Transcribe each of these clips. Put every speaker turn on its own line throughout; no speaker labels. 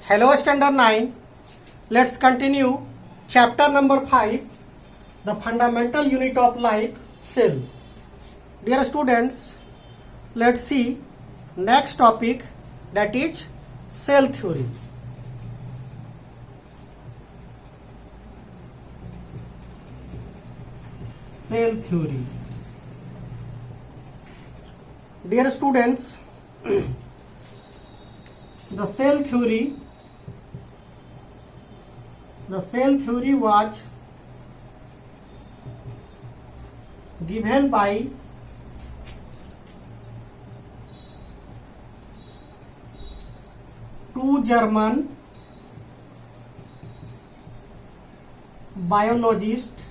Hello Standard 9. Let's continue chapter number 5, the fundamental unit of life, cell. Dear students, let's see next topic, that is cell theory. Cell theory. Dear students, the cell theory was given by two German biologists,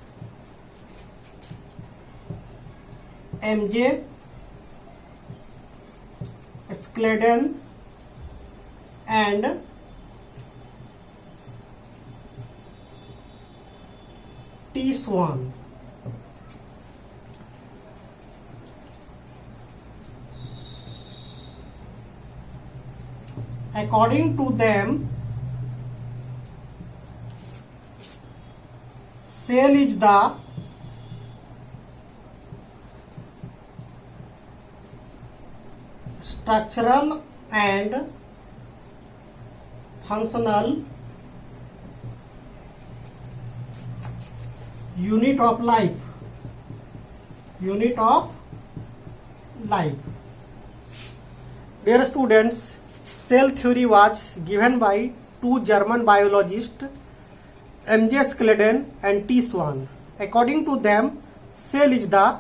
M.J. Scladen and T. Swan. According to them, cell is the structural and functional unit of life. Dear students, cell theory was given by two German biologists, M.J. Scladen and T. Swan. According to them, cell is the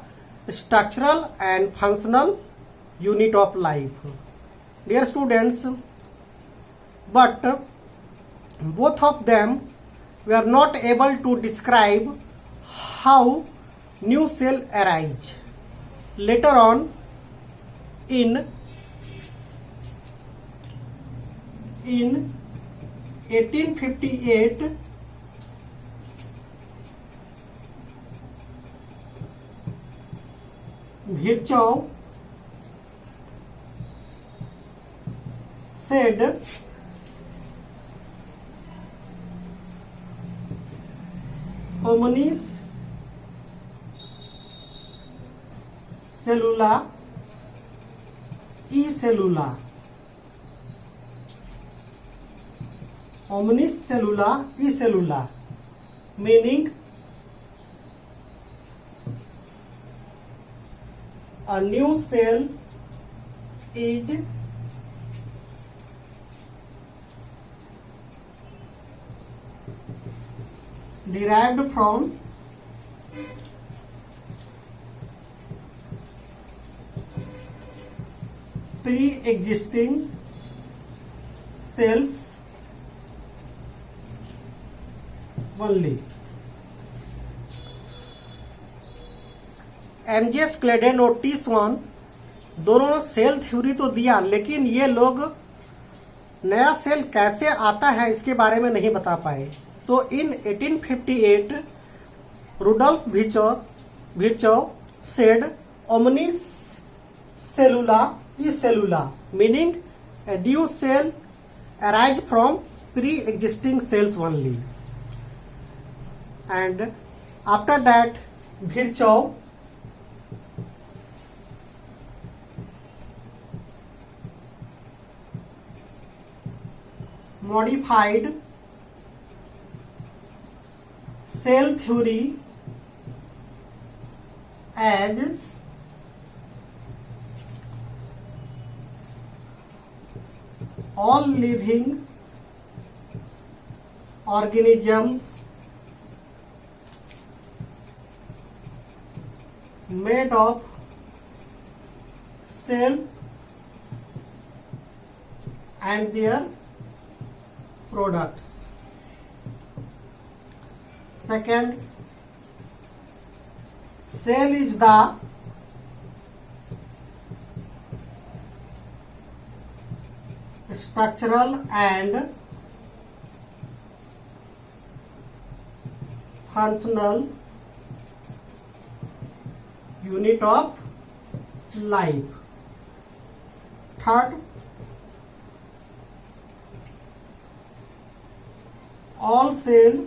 structural and functional unit of life. Dear students, but both of them were not able to describe how new cell arise. Later on, in 1858, Virchow said hominis cellula e cellula. Hominis cellula e cellula, meaning a new cell is derived from pre-existing cells only. M.J. Schleiden और T स्वान दोनों cell theory तो दिया, लेकिन ये लोग नया cell कैसे आता है इसके बारे में नहीं बता पाए. तो इन 1858 Rudolf विर्चोव said omnis cellula e cellula, meaning a new cell arise from pre-existing cells only. And after that, Virchow modified cell theory as all living organisms made of cell and their products. Second, cell is the structural and functional unit of life. Third, all cell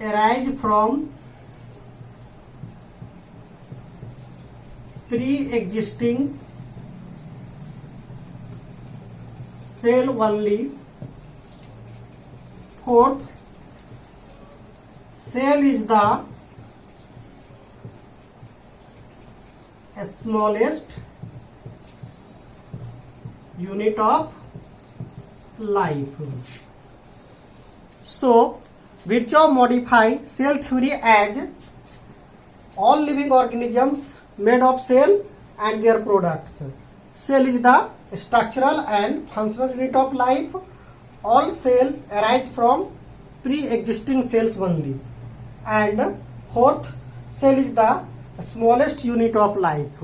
arise from pre-existing cell only. Fourth, cell is the smallest unit of life. So, Virchow modify cell theory as all living organisms made of cell and their products. Cell is the structural and functional unit of life. All cell arise from pre-existing cells only. And fourth, cell is the smallest unit of life.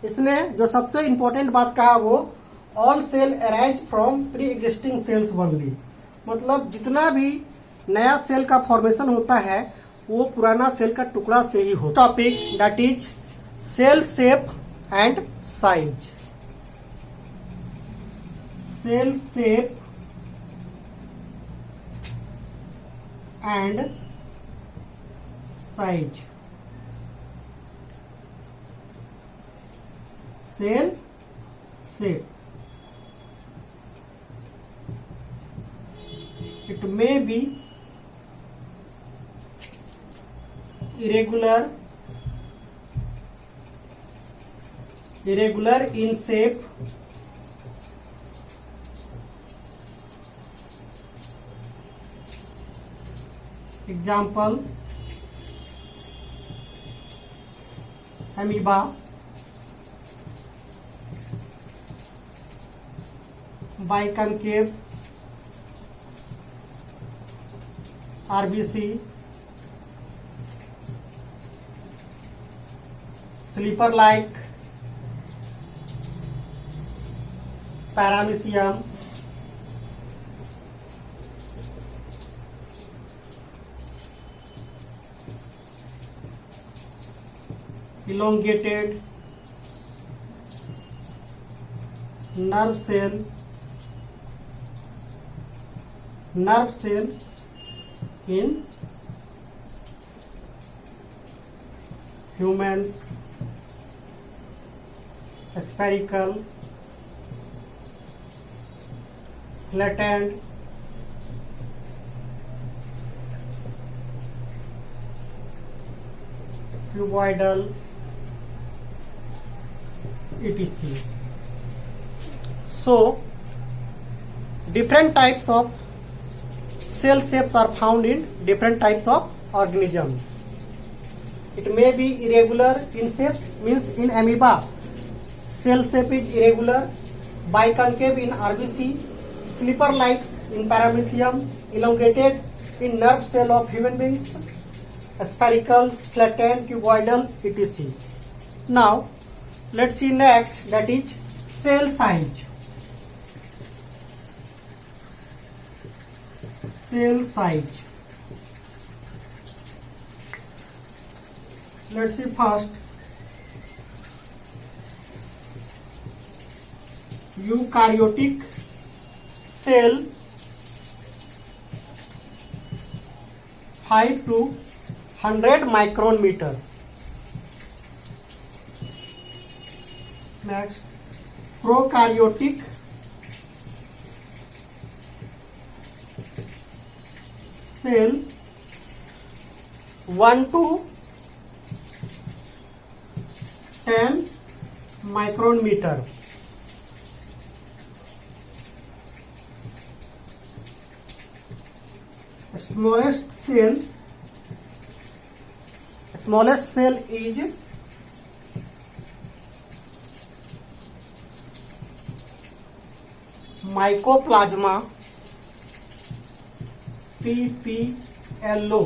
इसने जो सबसे important बात कहा वो all cell arise from pre existing cells only, मतलब जितना भी नया सेल का फॉर्मेशन होता है वो पुराना सेल का टुकड़ा से ही हो. Topic that is cell shape and size. Cell shape and size. Cell shape. It may be irregular in shape, example amoeba, biconcave, RBC, sleeper like, paramecium, elongated, nerve cell in humans, spherical, flattened, cuboidal, etc. So, different types of cell shapes are found in different types of organisms. It may be irregular in shape, means in amoeba cell shape is irregular, biconcave in RBC, sleeper likes in paramecium, elongated in nerve cell of human beings, spherical, flattened, cuboidal, etc. Now let's see next, that is cell size. Cell size. Let's see first eukaryotic cell 5 to 100 micron meter. Next, prokaryotic cell 1 to 10 micron meter. Smallest cell is mycoplasma PPLO,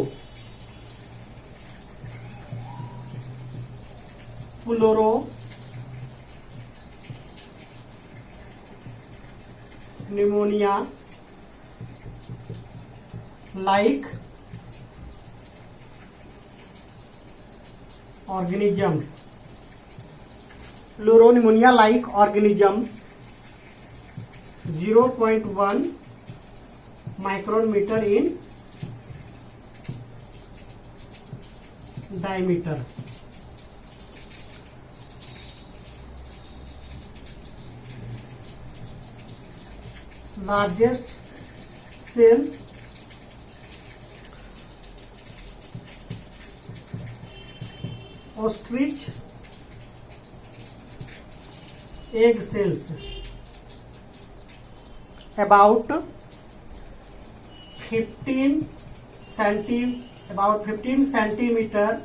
Floro pneumonia like organisms. Pleuropneumonia like organism 0.1 micrometer in diameter. Largest cell ostrich egg cells about 15 centimeter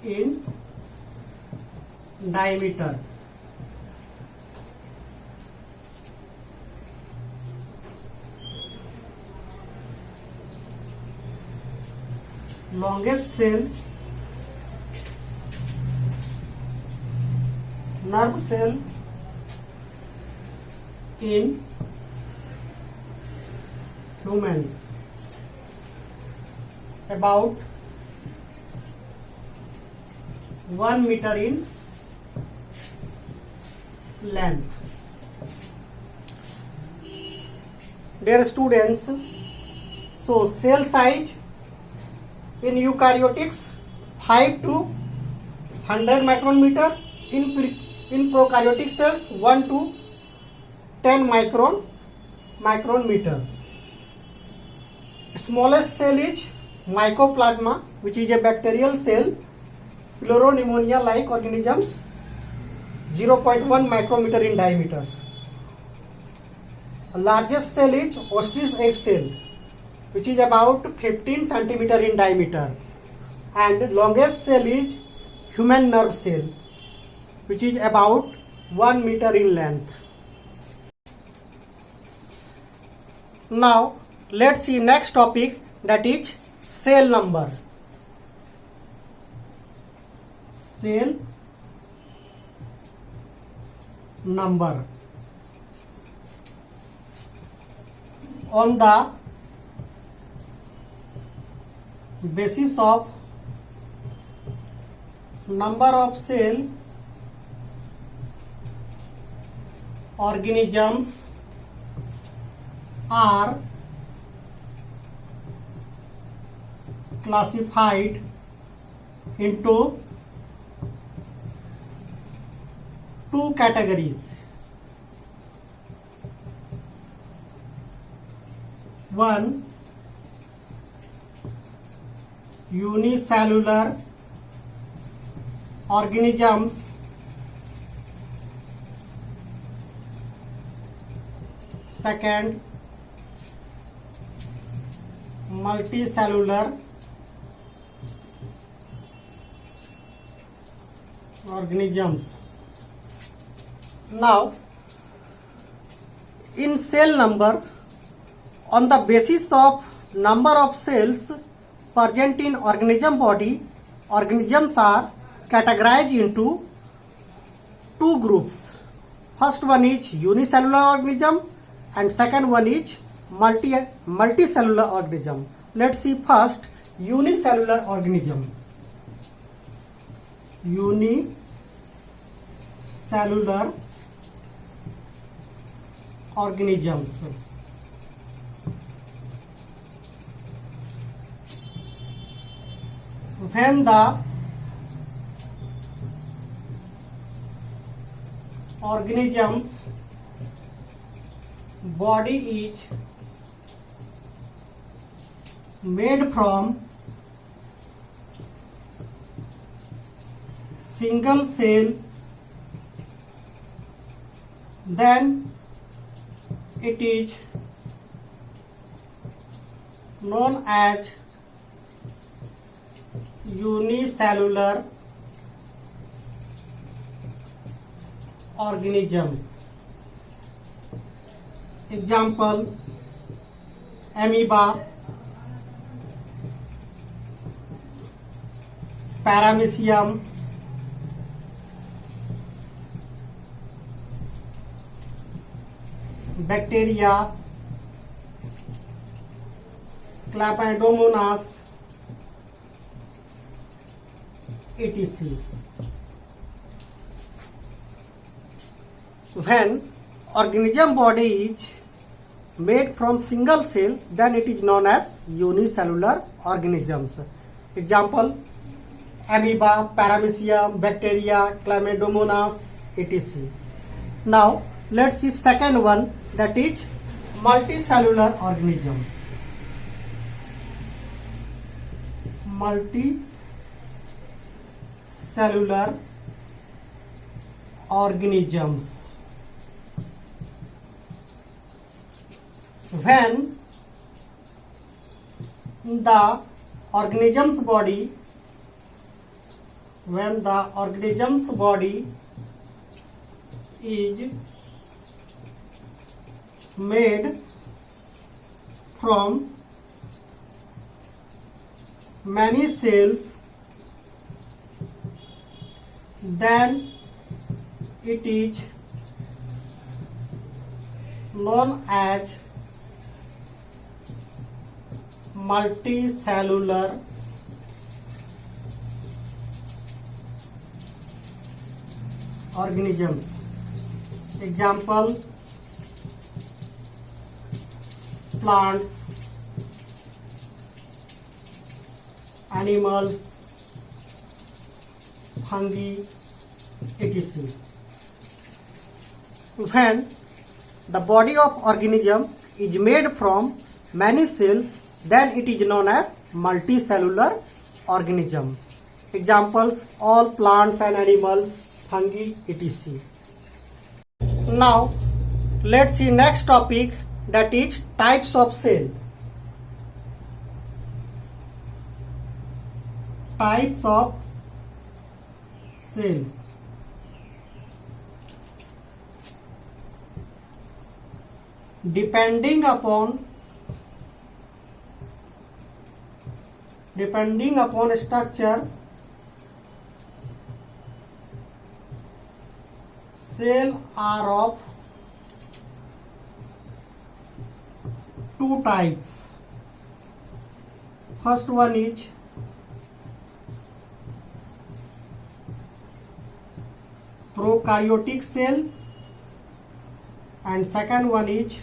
in diameter. Longest cell, nerve cell in humans, about 1 meter in length. Dear students, so cell size in eukaryotics 5 to 100 micrometer, in prokaryotic cells 1 to 10 micrometer. Smallest cell is mycoplasma, which is a bacterial cell, pleuropneumonia like organisms, 0.1 micrometer in diameter. Largest cell is ostrich egg cell, which is about 15 centimeter in diameter, and longest cell is human nerve cell, which is about 1 meter in length. Now let's see next topic, that is cell number. Cell number. On the basis of number of cell, organisms are classified into two categories. One, unicellular organisms, second, multicellular organisms. Now, in cell number, on the basis of number of cells present in organism body, organisms are categorized into two groups. First one is unicellular organism and second one is multicellular organism. Let's see first unicellular organism. Unicellular organisms. When the organism's body is made from single cell, then it is known as unicellular organisms. Example, amoeba, paramecium, bacteria, Chlamydomonas, etc. When organism body is made from single cell, then it is known as unicellular organisms. Example, amoeba, paramecium, bacteria, chlamydomonas, etc. Now let's see second one, that is multicellular organism. Multicellular organisms. When the organism's body is made from many cells, then it is known as multicellular organisms. Example, plants, animals, fungi, etc. When the body of organism is made from many cells, then it is known as multicellular organism. Examples, all plants and animals, fungi, etc. Now let's see next topic, that is types of cell. Types of cells. Depending upon structure, cells are of two types. First one is prokaryotic cell and second one is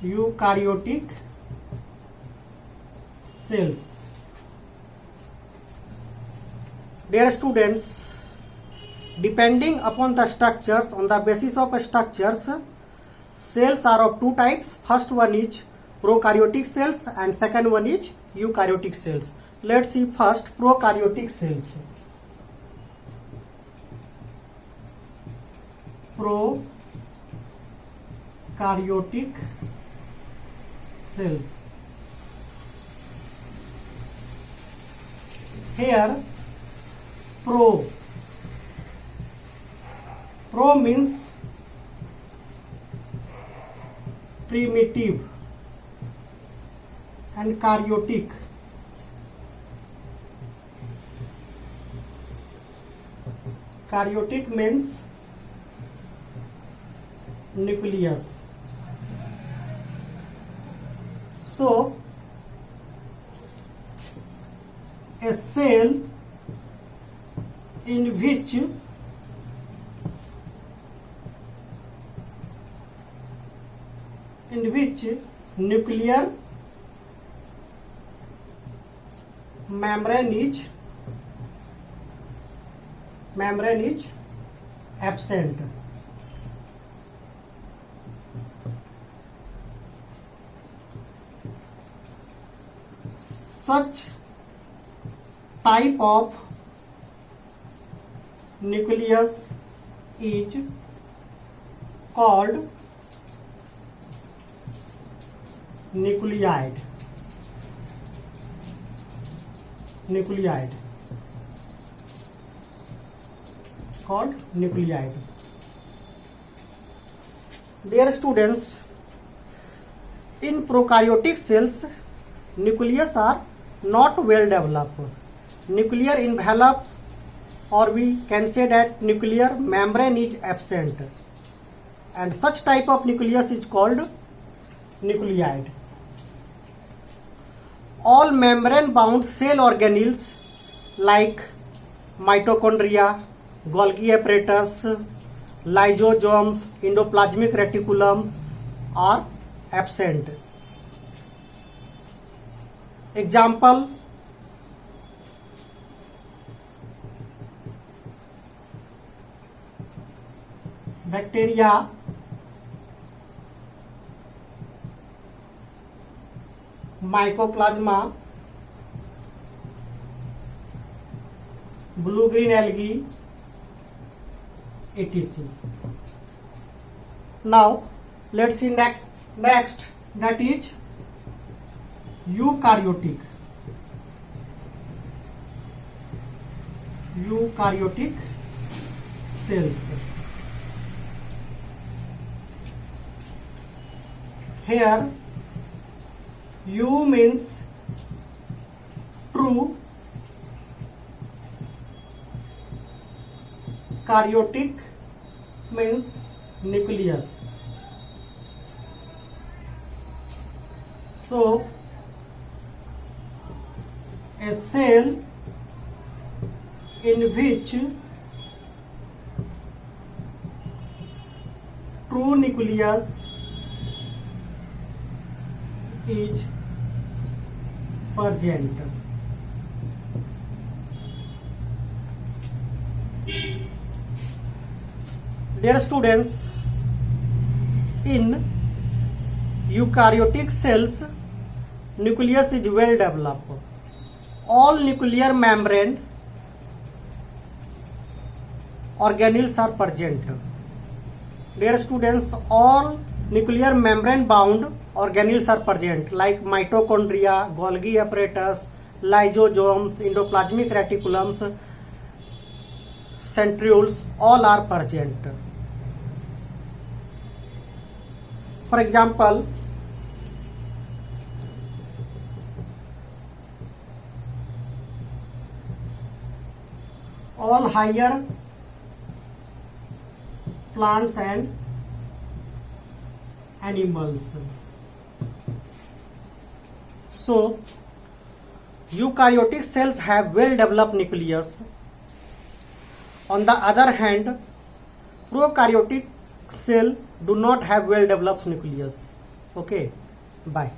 eukaryotic cells. Dear students, depending upon the structures, on the basis of structures, cells are of two types. First one is prokaryotic cells and second one is eukaryotic cells. Let's see first prokaryotic cells. Prokaryotic cells. Here pro means primitive and karyotic. Karyotic means nucleus. So a cell in which nuclear membrane is absent. Such type of nucleus is called nucleoid. Called nucleoid. Dear students, in prokaryotic cells, nucleus are not well developed. Nuclear envelope, or we can say that nuclear membrane is absent, and such type of nucleus is called nucleoid. All membrane bound cell organelles like mitochondria, Golgi apparatus, lysosomes, endoplasmic reticulums are absent. Example: bacteria, mycoplasma, blue green algae, etc. Now let's see next, that is eukaryotic cells. Here U means true, karyotic means nucleus. So a cell in which true nucleus is present. Dear students, in eukaryotic cells, nucleus is well developed. All nuclear membrane organelles are present. Dear students, all nuclear membrane bound organelles are present like mitochondria, Golgi apparatus, lysosomes, endoplasmic reticulums, centrioles, all are present. For example, all higher plants and animals. So, eukaryotic cells have well developed nucleus. On the other hand, prokaryotic cell do not have well developed nucleus. Okay, bye.